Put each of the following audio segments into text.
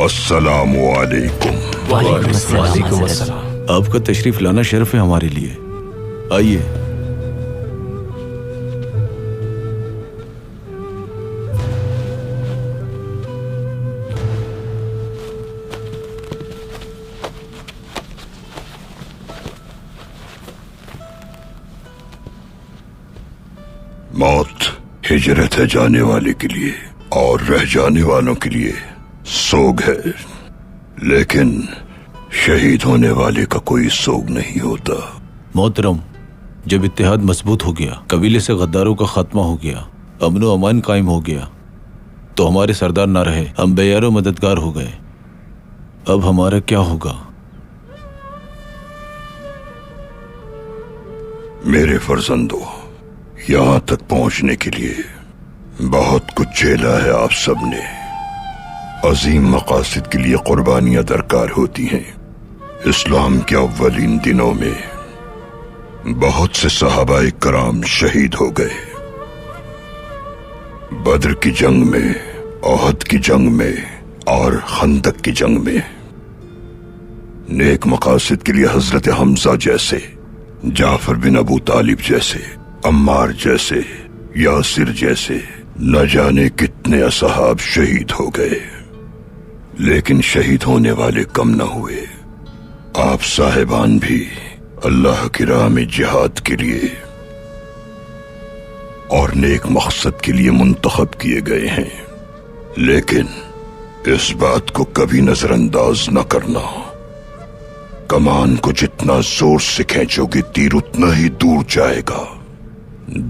السلام علیکم۔ وعلیکم السلام۔ آپ کا تشریف لانا شرف ہے ہمارے لیے، آئیے۔ موت ہجرت ہے جانے والے کے لیے اور رہ جانے والوں کے لیے سوگ ہے، لیکن شہید ہونے والے کا کوئی سوگ نہیں ہوتا۔ محترم، جب اتحاد مضبوط ہو گیا، قبیلے سے غداروں کا خاتمہ ہو گیا، امن و امان قائم ہو گیا، تو ہمارے سردار نہ رہے، ہم بے یار و مددگار ہو گئے۔ اب ہمارا کیا ہوگا؟ میرے فرزندوں، یہاں تک پہنچنے کے لیے بہت کچھ جھیلا ہے آپ سب نے۔ عظیم مقاصد کے لیے قربانیاں درکار ہوتی ہیں۔ اسلام کے اولین دنوں میں بہت سے صحابہ کرام شہید ہو گئے، بدر کی جنگ میں، احد کی جنگ میں اور خندق کی جنگ میں۔ نیک مقاصد کے لیے حضرت حمزہ جیسے، جعفر بن ابو طالب جیسے، عمار جیسے، یاسر جیسے نہ جانے کتنے اصحاب شہید ہو گئے، لیکن شہید ہونے والے کم نہ ہوئے۔ آپ صاحبان بھی اللہ کی راہ میں جہاد کے لیے اور نیک مقصد کے لیے منتخب کیے گئے ہیں، لیکن اس بات کو کبھی نظر انداز نہ کرنا۔ کمان کو جتنا زور سے کھینچو گے تیر اتنا ہی دور جائے گا،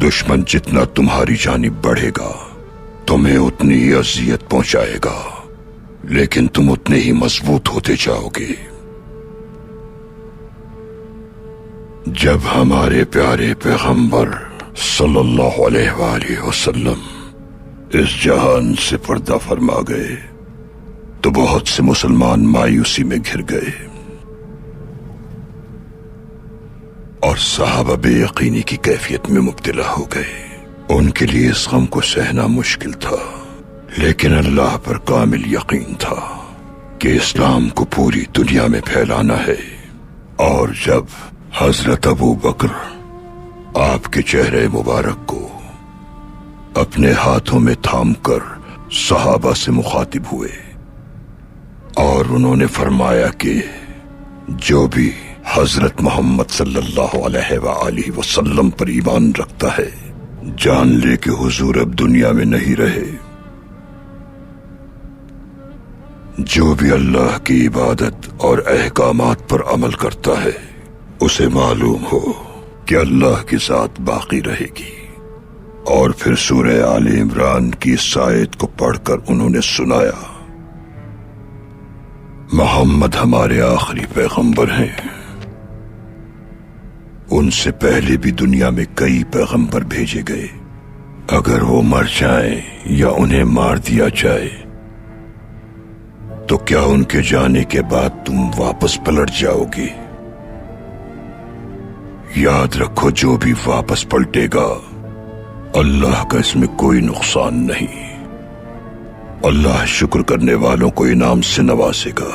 دشمن جتنا تمہاری جانب بڑھے گا تمہیں اتنی ہی اذیت پہنچائے گا، لیکن تم اتنے ہی مضبوط ہوتے جاؤ گے۔ جب ہمارے پیارے پیغمبر صلی اللہ علیہ وآلہ وسلم اس جہان سے پردہ فرما گئے تو بہت سے مسلمان مایوسی میں گھر گئے اور صحابہ بے یقینی کی کیفیت میں مبتلا ہو گئے۔ ان کے لیے اس غم کو سہنا مشکل تھا، لیکن اللہ پر کامل یقین تھا کہ اسلام کو پوری دنیا میں پھیلانا ہے۔ اور جب حضرت ابو بکر آپ کے چہرے مبارک کو اپنے ہاتھوں میں تھام کر صحابہ سے مخاطب ہوئے اور انہوں نے فرمایا کہ جو بھی حضرت محمد صلی اللہ علیہ وآلہ وسلم پر ایمان رکھتا ہے جان لے کہ حضور اب دنیا میں نہیں رہے۔ جو بھی اللہ کی عبادت اور احکامات پر عمل کرتا ہے اسے معلوم ہو کہ اللہ کی ذات باقی رہے گی۔ اور پھر سورہ آل عمران کی اس آیت کو پڑھ کر انہوں نے سنایا، محمد ہمارے آخری پیغمبر ہیں، ان سے پہلے بھی دنیا میں کئی پیغمبر بھیجے گئے، اگر وہ مر جائیں یا انہیں مار دیا جائے تو کیا ان کے جانے کے بعد تم واپس پلٹ جاؤ گے؟ یاد رکھو جو بھی واپس پلٹے گا اللہ کا اس میں کوئی نقصان نہیں، اللہ شکر کرنے والوں کو انعام سے نوازے گا۔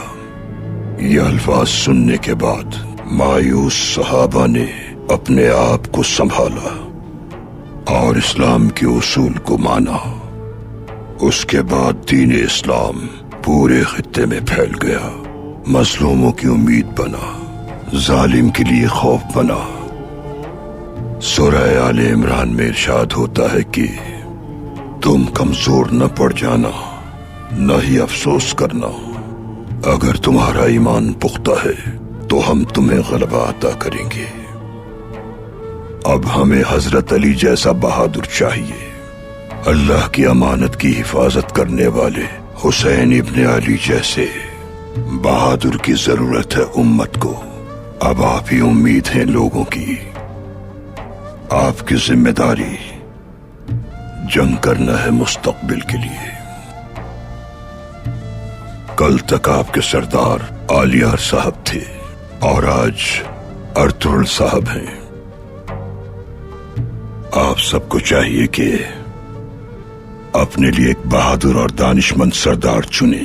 یہ الفاظ سننے کے بعد مایوس صحابہ نے اپنے آپ کو سنبھالا اور اسلام کے اصول کو مانا۔ اس کے بعد دین اسلام پورے خطے میں پھیل گیا، مظلوموں کی امید بنا، ظالم کے لیے خوف بنا۔ سورہ آل عمران میں ارشاد ہوتا ہے کہ تم کمزور نہ پڑ جانا، نہ ہی افسوس کرنا، اگر تمہارا ایمان پختہ ہے تو ہم تمہیں غلبہ عطا کریں گے۔ اب ہمیں حضرت علی جیسا بہادر چاہیے، اللہ کی امانت کی حفاظت کرنے والے حسین ابن علی جیسے بہادر کی ضرورت ہے امت کو۔ اب آپ ہی امید ہیں لوگوں کی، آپ کی ذمہ داری جنگ کرنا ہے مستقبل کے لیے۔ کل تک آپ کے سردار عالیار صاحب تھے اور آج ارطغرل صاحب ہیں۔ آپ سب کو چاہیے کہ اپنے لیے ایک بہادر اور دانشمند سردار چنیں